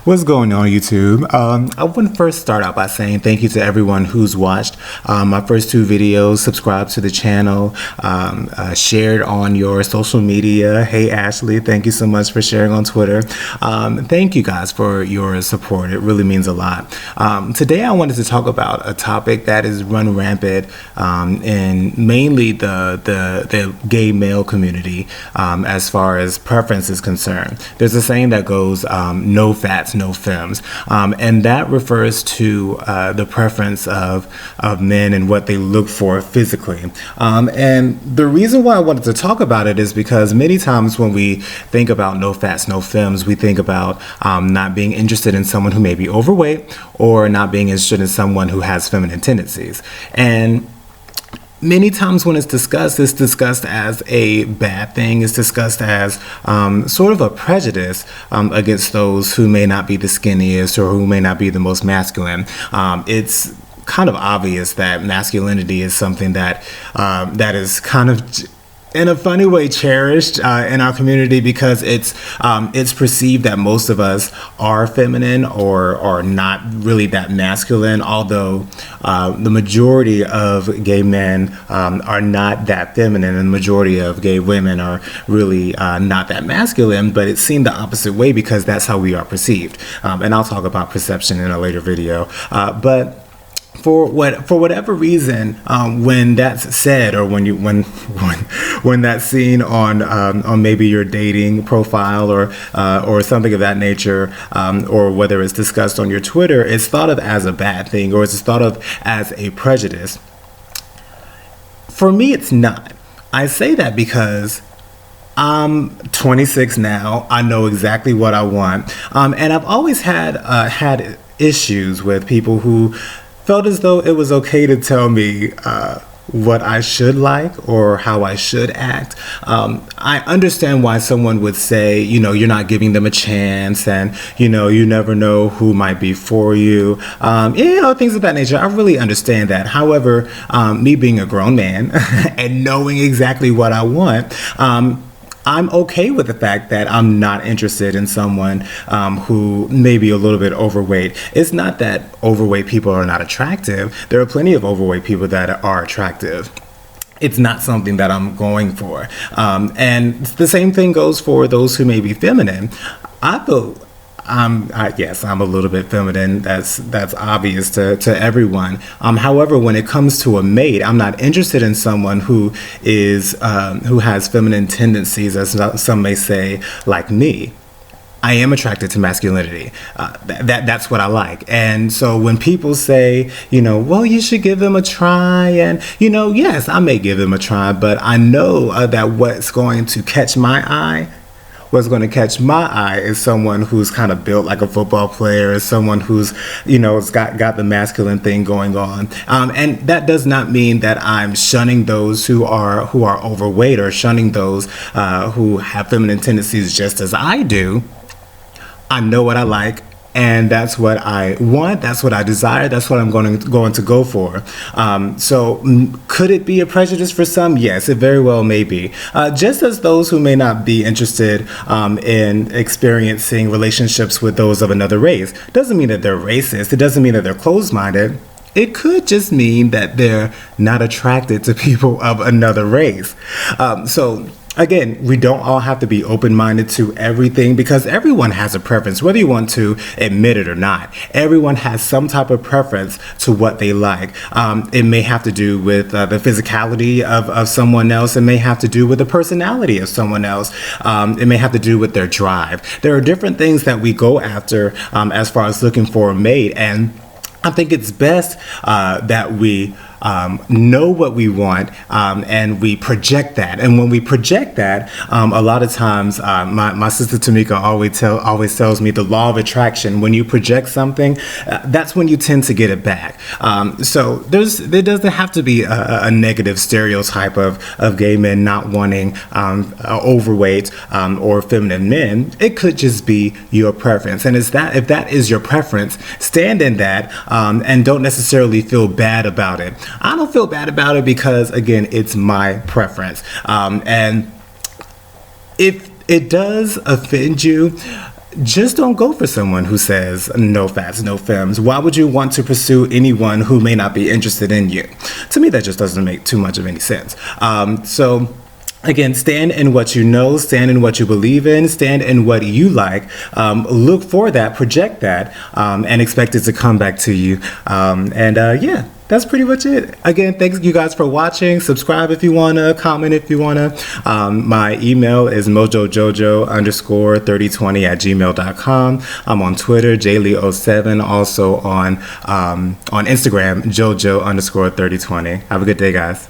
What's going on, YouTube? I want to first start out by saying thank you to everyone who's watched my first two videos, subscribed to the channel, shared on your social media. Hey, Ashley, thank you so much for sharing on Twitter. Thank you guys for your support. It really means a lot. Today, I wanted to talk about a topic that is run rampant in mainly the gay male community as far as preference is concerned. There's a saying that goes, no fats, no Fems, and that refers to the preference of men and what they look for physically. And the reason why I wanted to talk about it is because many times when we think about no fats, no Fems, we think about not being interested in someone who may be overweight or not being interested in someone who has feminine tendencies. And many times when it's discussed as a bad thing. It's discussed as sort of a prejudice against those who may not be the skinniest or who may not be the most masculine. It's kind of obvious that masculinity is something that is kind of in a funny way cherished in our community because it's perceived that most of us are feminine or not really that masculine, although the majority of gay men are not that feminine and the majority of gay women are really not that masculine, but it's seen the opposite way because that's how we are perceived. And I'll talk about perception in a later video. But for whatever reason, when that's said, or when that's seen on maybe your dating profile or something of that nature, or whether it's discussed on your Twitter, it's thought of as a bad thing or it's thought of as a prejudice. For me, it's not. I say that because I'm 26 now. I know exactly what I want, and I've always had issues with people who felt as though it was okay to tell me what I should like or how I should act. I understand why someone would say, you're not giving them a chance and, you never know who might be for you. Things of that nature. I really understand that. However, me being a grown man and knowing exactly what I want, I'm okay with the fact that I'm not interested in someone who may be a little bit overweight. It's not that overweight people are not attractive. There are plenty of overweight people that are attractive. It's not something that I'm going for. And the same thing goes for those who may be feminine. Yes, I'm a little bit feminine. That's obvious to everyone. However, when it comes to a mate, I'm not interested in someone who has feminine tendencies, as some may say, like me. I am attracted to masculinity. That's what I like. And so when people say, well, you should give them a try, and yes, I may give them a try, but I know that what's going to catch my eye is someone who's kind of built like a football player, is someone who's, has got the masculine thing going on. And that does not mean that I'm shunning those who are overweight or shunning those who have feminine tendencies just as I do. I know what I like. And that's what I want. That's what I desire. That's what I'm going to go for. So could it be a prejudice for some? Yes, it very well may be. Just as those who may not be interested in experiencing relationships with those of another race doesn't mean that they're racist. It doesn't mean that they're closed-minded. It could just mean that they're not attracted to people of another race. Again, we don't all have to be open-minded to everything because everyone has a preference, whether you want to admit it or not. Everyone has some type of preference to what they like. It may have to do with the physicality of someone else. It may have to do with the personality of someone else. It may have to do with their drive. There are different things that we go after as far as looking for a mate, and I think it's best that we know what we want and we project that. And when we project that, a lot of times my sister Tamika always tells me the law of attraction. When you project something, that's when you tend to get it back. So there doesn't have to be a negative stereotype of gay men not wanting overweight or feminine men. It could just be your preference. And if that is your preference, stand in that and don't necessarily feel bad about it. I don't feel bad about it because, again, it's my preference. And if it does offend you, just don't go for someone who says no fats, no femmes. Why would you want to pursue anyone who may not be interested in you? To me, that just doesn't make too much of any sense. So again, stand in what you know, stand in what you believe in, stand in what you like, look for that, project that, and expect it to come back to you. Yeah, that's pretty much it. Again, thanks you guys for watching. Subscribe if you wanna, comment if you wanna. My email is mojojojo_3020@gmail.com. I'm on Twitter, jlee07, also on Instagram, jojo_3020. Have a good day, guys.